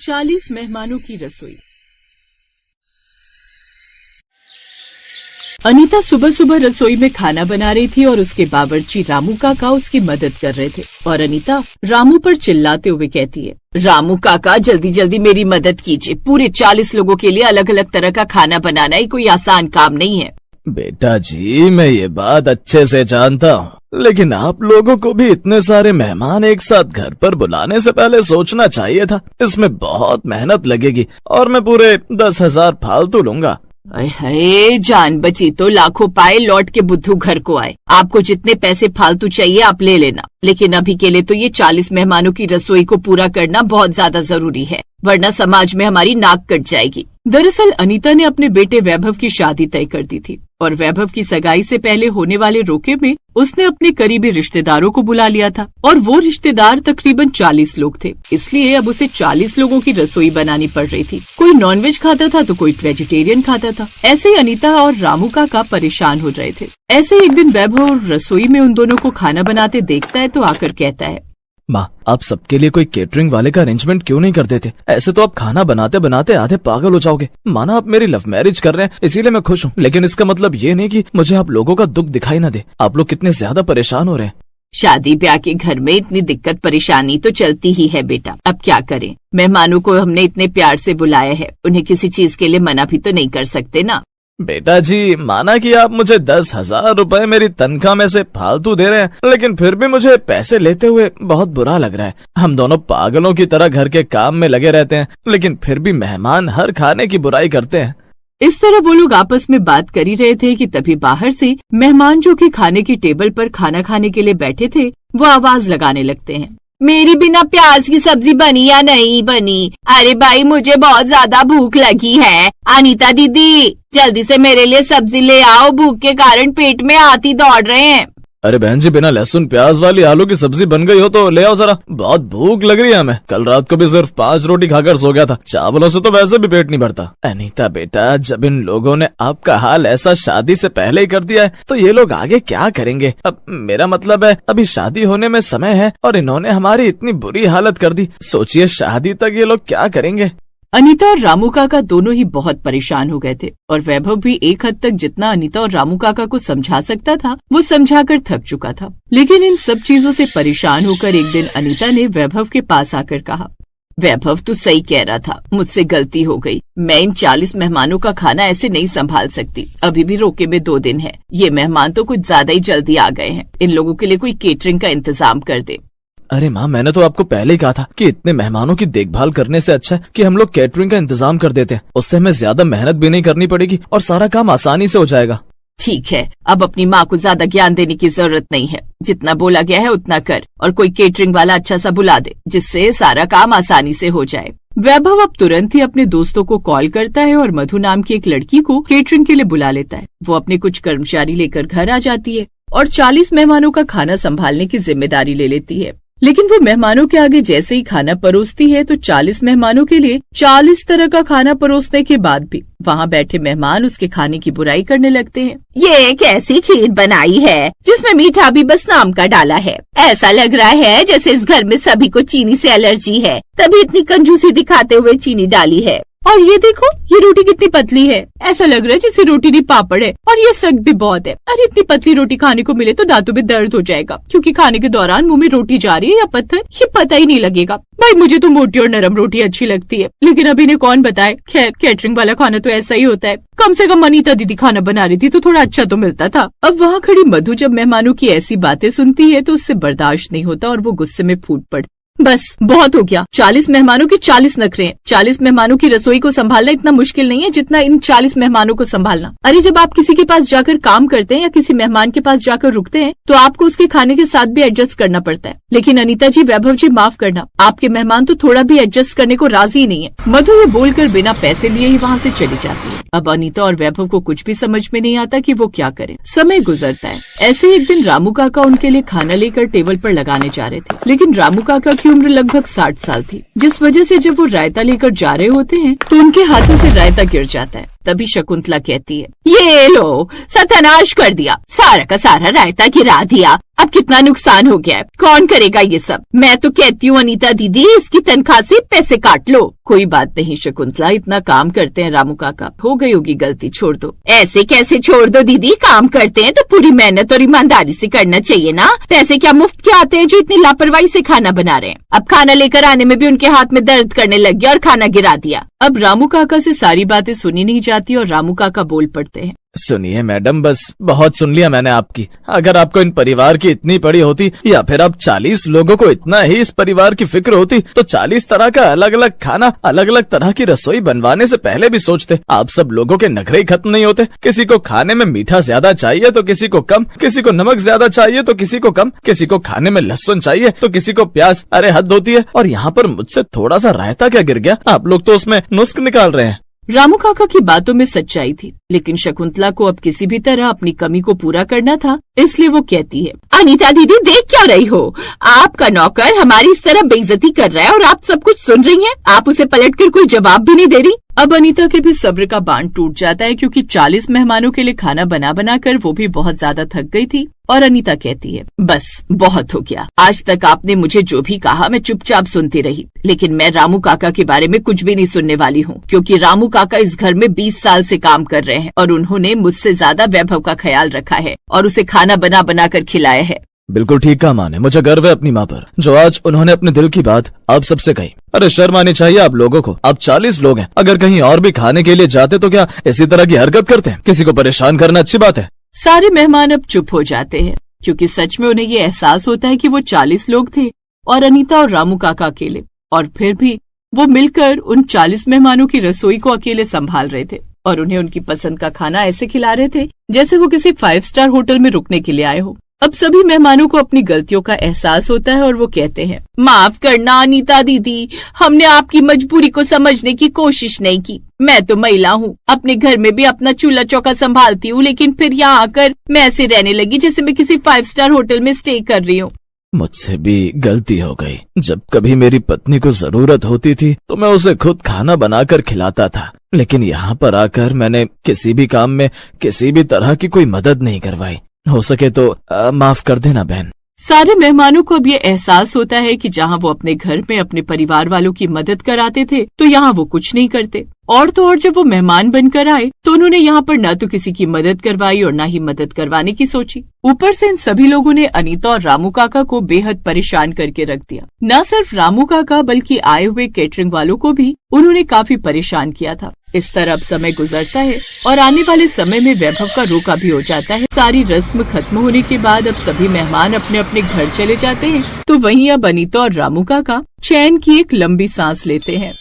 40 मेहमानों की रसोई। अनीता सुबह सुबह रसोई में खाना बना रही थी और उसके बावर्ची रामू काका उसकी मदद कर रहे थे। और अनीता रामू पर चिल्लाते हुए कहती है, रामू काका जल्दी जल्दी मेरी मदद कीजिए, पूरे 40 लोगों के लिए अलग अलग तरह का खाना बनाना ही कोई आसान काम नहीं है। बेटा जी, मैं ये बात अच्छे से जानता हूँ, लेकिन आप लोगों को भी इतने सारे मेहमान एक साथ घर पर बुलाने से पहले सोचना चाहिए था। इसमें बहुत मेहनत लगेगी और मैं पूरे 10,000 फालतू लूंगा। अरे जान बची तो लाखों पाए लौट के बुद्धू घर को आए। आपको जितने पैसे फालतू चाहिए आप ले लेना, लेकिन अभी के लिए तो ये 40 मेहमानों की रसोई को पूरा करना बहुत ज्यादा जरूरी है, वरना समाज में हमारी नाक कट जाएगी। दरअसल अनीता ने अपने बेटे वैभव की शादी तय कर दी थी और वैभव की सगाई से पहले होने वाले रोके में उसने अपने करीबी रिश्तेदारों को बुला लिया था और वो रिश्तेदार तकरीबन 40 लोग थे। इसलिए अब उसे 40 लोगों की रसोई बनानी पड़ रही थी। कोई नॉनवेज खाता था तो कोई वेजिटेरियन खाता था। ऐसे ही अनीता और रामू काका परेशान हो रहे थे। ऐसे एक दिन वैभव रसोई में उन दोनों को खाना बनाते देखता है तो आकर कहता है, माँ, आप सबके लिए कोई केटरिंग वाले का अरेंजमेंट क्यों नहीं कर देते? ऐसे तो आप खाना बनाते बनाते आधे पागल हो जाओगे। माना आप मेरी लव मैरिज कर रहे हैं इसीलिए मैं खुश हूँ, लेकिन इसका मतलब ये नहीं कि मुझे आप लोगों का दुख दिखाई न दे। आप लोग कितने ज्यादा परेशान हो रहे हैं। शादी ब्याह के घर में इतनी दिक्कत परेशानी तो चलती ही है बेटा, अब क्या करें। मेहमानों को हमने इतने प्यार से बुलाया है, उन्हें किसी चीज के लिए मना भी तो नहीं कर सकते ना। बेटा जी, माना कि आप मुझे 10,000 रुपए मेरी तनख्वाह में से फालतू दे रहे हैं, लेकिन फिर भी मुझे पैसे लेते हुए बहुत बुरा लग रहा है। हम दोनों पागलों की तरह घर के काम में लगे रहते हैं, लेकिन फिर भी मेहमान हर खाने की बुराई करते हैं। इस तरह वो लोग आपस में बात कर ही रहे थे कि तभी बाहर से मेहमान जो कि खाने की टेबल पर खाना खाने के लिए बैठे थे वो आवाज लगाने लगते हैं, मेरी बिना प्याज की सब्जी बनी या नहीं बनी? अरे भाई मुझे बहुत ज्यादा भूख लगी है। अनीता दीदी जल्दी से मेरे लिए सब्जी ले आओ, भूख के कारण पेट में हाथी दौड़ रहे हैं। अरे बहन जी, बिना लहसुन प्याज वाली आलू की सब्जी बन गई हो तो ले आओ जरा, बहुत भूख लग रही है हमें। कल रात को भी सिर्फ 5 रोटी खाकर सो गया था, चावलों से तो वैसे भी पेट नहीं भरता। अनीता बेटा, जब इन लोगों ने आपका हाल ऐसा शादी से पहले ही कर दिया है तो ये लोग आगे क्या करेंगे? अब मेरा मतलब है अभी शादी होने में समय है और इन्होंने हमारी इतनी बुरी हालत कर दी। सोचिए शादी तक ये लोग क्या करेंगे। अनीता और रामू काका दोनों ही बहुत परेशान हो गए थे और वैभव भी एक हद तक जितना अनीता और रामू काका को समझा सकता था वो समझाकर थक चुका था। लेकिन इन सब चीजों से परेशान होकर एक दिन अनीता ने वैभव के पास आकर कहा, वैभव तू सही कह रहा था, मुझसे गलती हो गई। मैं इन 40 मेहमानों का खाना ऐसे नहीं संभाल सकती। अभी भी रोके में 2 दिन है। ये मेहमान तो कुछ ज्यादा ही जल्दी आ गए हैं। इन लोगों के लिए कोई केटरिंग का इंतजाम कर दे। अरे माँ, मैंने तो आपको पहले ही कहा था कि इतने मेहमानों की देखभाल करने से अच्छा है कि हम लोग कैटरिंग का इंतजाम कर देते हैं। उससे हमें ज्यादा मेहनत भी नहीं करनी पड़ेगी और सारा काम आसानी से हो जाएगा। ठीक है, अब अपनी माँ को ज्यादा ज्ञान देने की जरूरत नहीं है। जितना बोला गया है उतना कर और कोई केटरिंग वाला अच्छा सा बुला दे जिससे सारा काम आसानी से हो जाए। वैभव अब तुरंत ही अपने दोस्तों को कॉल करता है और मधु नाम की एक लड़की को केटरिंग के लिए बुला लेता है। वो अपने कुछ कर्मचारी लेकर घर आ जाती है और 40 मेहमानों का खाना संभालने की जिम्मेदारी ले लेती है। लेकिन वो मेहमानों के आगे जैसे ही खाना परोसती है तो 40 मेहमानों के लिए 40 तरह का खाना परोसने के बाद भी वहाँ बैठे मेहमान उसके खाने की बुराई करने लगते हैं। ये एक ऐसी खीर बनाई है जिसमें मीठा भी बस नाम का डाला है। ऐसा लग रहा है जैसे इस घर में सभी को चीनी से एलर्जी है, तभी इतनी कंजूसी दिखाते हुए चीनी डाली है। और ये देखो, ये रोटी कितनी पतली है, ऐसा लग रहा है जैसे रोटी नहीं पापड़ है। और ये सख्त भी बहुत है। अरे इतनी पतली रोटी खाने को मिले तो दांतों में दर्द हो जाएगा, क्योंकि खाने के दौरान मुंह में रोटी जा रही है या पत्थर ये पता ही नहीं लगेगा। भाई मुझे तो मोटी और नरम रोटी अच्छी लगती है, लेकिन अभी ने कौन बताए। खैर, कैटरिंग वाला खाना तो ऐसा ही होता है। कम से कम अनीता दीदी खाना बना रही थी तो थोड़ा अच्छा तो मिलता था। अब वहाँ खड़ी मधु जब मेहमानों की ऐसी बातें सुनती है तो उससे बर्दाश्त नहीं होता और वो गुस्से में फूट पड़ती। बस बहुत हो गया, 40 मेहमानों के 40 नखरे हैं। 40 मेहमानों की रसोई को संभालना इतना मुश्किल नहीं है जितना इन 40 मेहमानों को संभालना। अरे जब आप किसी के पास जाकर काम करते हैं या किसी मेहमान के पास जाकर रुकते हैं तो आपको उसके खाने के साथ भी एडजस्ट करना पड़ता है। लेकिन अनीता जी, वैभव जी, माफ करना, आपके मेहमान तो थोड़ा भी एडजस्ट करने को राजी नहीं है। मधु ये बोलकर बिना पैसे लिए ही वहाँ से चली जाती है। अब अनीता और वैभव को कुछ भी समझ में नहीं आता कि वो क्या करें। समय गुजरता है। ऐसे एक दिन रामू काका उनके लिए खाना लेकर टेबल पर लगाने जा रहे थे, लेकिन रामू काका की उम्र लगभग 60 साल थी, जिस वजह से जब वो रायता लेकर जा रहे होते हैं तो उनके हाथों से रायता गिर जाता है। तभी शकुंतला कहती है, ये लो, सत्यानाश कर दिया, सारा का सारा रायता गिरा दिया। अब कितना नुकसान हो गया है, कौन करेगा ये सब। मैं तो कहती हूँ अनीता दीदी, इसकी तनख्वाह से पैसे काट लो। कोई बात नहीं शकुंतला, इतना काम करते हैं रामू काका, हो गई होगी गलती, छोड़ दो। ऐसे कैसे छोड़ दो दीदी, काम करते हैं तो पूरी मेहनत और ईमानदारी से करना चाहिए ना। पैसे क्या मुफ्त के आते हैं जो इतनी लापरवाही से खाना बना रहे हैं। अब खाना लेकर आने में भी उनके हाथ में दर्द करने लग गया और खाना गिरा दिया। अब रामू काका से सारी बातें सुनी नहीं जाती और रामू काका बोल पड़ते हैं। सुनिए मैडम, बस बहुत सुन लिया मैंने आपकी। अगर आपको इन परिवार की इतनी पड़ी होती या फिर आप 40 लोगों को इतना ही इस परिवार की फिक्र होती तो 40 तरह का अलग अलग खाना, अलग अलग तरह की रसोई बनवाने से पहले भी सोचते। आप सब लोगों के नखरे ही खत्म नहीं होते। किसी को खाने में मीठा ज्यादा चाहिए तो किसी को कम, किसी को नमक ज्यादा चाहिए तो किसी को कम, किसी को खाने में लहसुन चाहिए तो किसी को प्याज। अरे हद होती है। और यहाँ पर मुझसे थोड़ा सा रायता क्या गिर गया, आप लोग तो उसमें नुस्ख निकाल रहे हैं। रामू काका की बातों में सच्चाई थी, लेकिन शकुंतला को अब किसी भी तरह अपनी कमी को पूरा करना था, इसलिए वो कहती है, अनीता दीदी देख क्या रही हो, आपका नौकर हमारी इस तरह बेइज्जती कर रहा है और आप सब कुछ सुन रही हैं। आप उसे पलटकर कोई जवाब भी नहीं दे रही। अब अनीता के भी सब्र का बांध टूट जाता है, क्योंकि 40 मेहमानों के लिए खाना बना बना कर वो भी बहुत ज्यादा थक गई थी। और अनीता कहती है, बस बहुत हो गया, आज तक आपने मुझे जो भी कहा मैं चुपचाप सुनती रही, लेकिन मैं रामू काका के बारे में कुछ भी नहीं सुनने वाली हूँ, क्योंकि रामू काका इस घर में 20 साल से काम कर रहे हैं और उन्होंने मुझसे ज्यादा वैभव का ख्याल रखा है और उसे खाना बना बना कर खिलाया है। बिल्कुल ठीक कहा माँ ने। मुझे गर्व है अपनी माँ पर, जो आज उन्होंने अपने दिल की बात आप सबसे कही। अरे शर्म आनी चाहिए आप लोगों को। आप 40 लोग हैं, अगर कहीं और भी खाने के लिए जाते तो क्या इसी तरह की हरकत करते हैं? किसी को परेशान करना अच्छी बात है? सारे मेहमान अब चुप हो जाते हैं, क्योंकि सच में उन्हें ये एहसास होता है कि वो 40 लोग थे और अनीता और रामू काका अकेले, और फिर भी वो मिलकर उन 40 मेहमानों की रसोई को अकेले संभाल रहे थे और उन्हें उनकी पसंद का खाना ऐसे खिला रहे थे जैसे वो किसी 5 स्टार होटल में रुकने के लिए आए हो। अब सभी मेहमानों को अपनी गलतियों का एहसास होता है और वो कहते हैं, माफ करना अनीता दीदी, हमने आपकी मजबूरी को समझने की कोशिश नहीं की। मैं तो महिला हूँ, अपने घर में भी अपना चूल्हा चौका संभालती हूँ, लेकिन फिर यहाँ आकर मैं ऐसे रहने लगी जैसे मैं किसी 5 स्टार होटल में स्टे कर रही हूँ। मुझसे भी गलती हो गई। जब कभी मेरी पत्नी को जरूरत होती थी तो मैं उसे खुद खाना बनाकर खिलाता था, लेकिन यहाँ पर आकर मैंने किसी भी काम में किसी भी तरह की कोई मदद नहीं करवाई। हो सके तो माफ कर देना बहन। सारे मेहमानों को अब ये एहसास होता है कि जहाँ वो अपने घर में अपने परिवार वालों की मदद कराते थे तो यहाँ वो कुछ नहीं करते। और तो और जब वो मेहमान बनकर आए तो उन्होंने यहाँ पर न तो किसी की मदद करवाई और न ही मदद करवाने की सोची। ऊपर से इन सभी लोगों ने अनीता और रामू काका को बेहद परेशान करके रख दिया। न सिर्फ रामू काका बल्कि आए हुए केटरिंग वालों को भी उन्होंने काफी परेशान किया था। इस तरह अब समय गुजरता है और आने वाले समय में वैभव का रोका भी हो जाता है। सारी रस्म खत्म होने के बाद अब सभी मेहमान अपने अपने घर चले जाते हैं, तो वहीं अब अनीता और रामू काका चैन की एक लंबी सांस लेते हैं।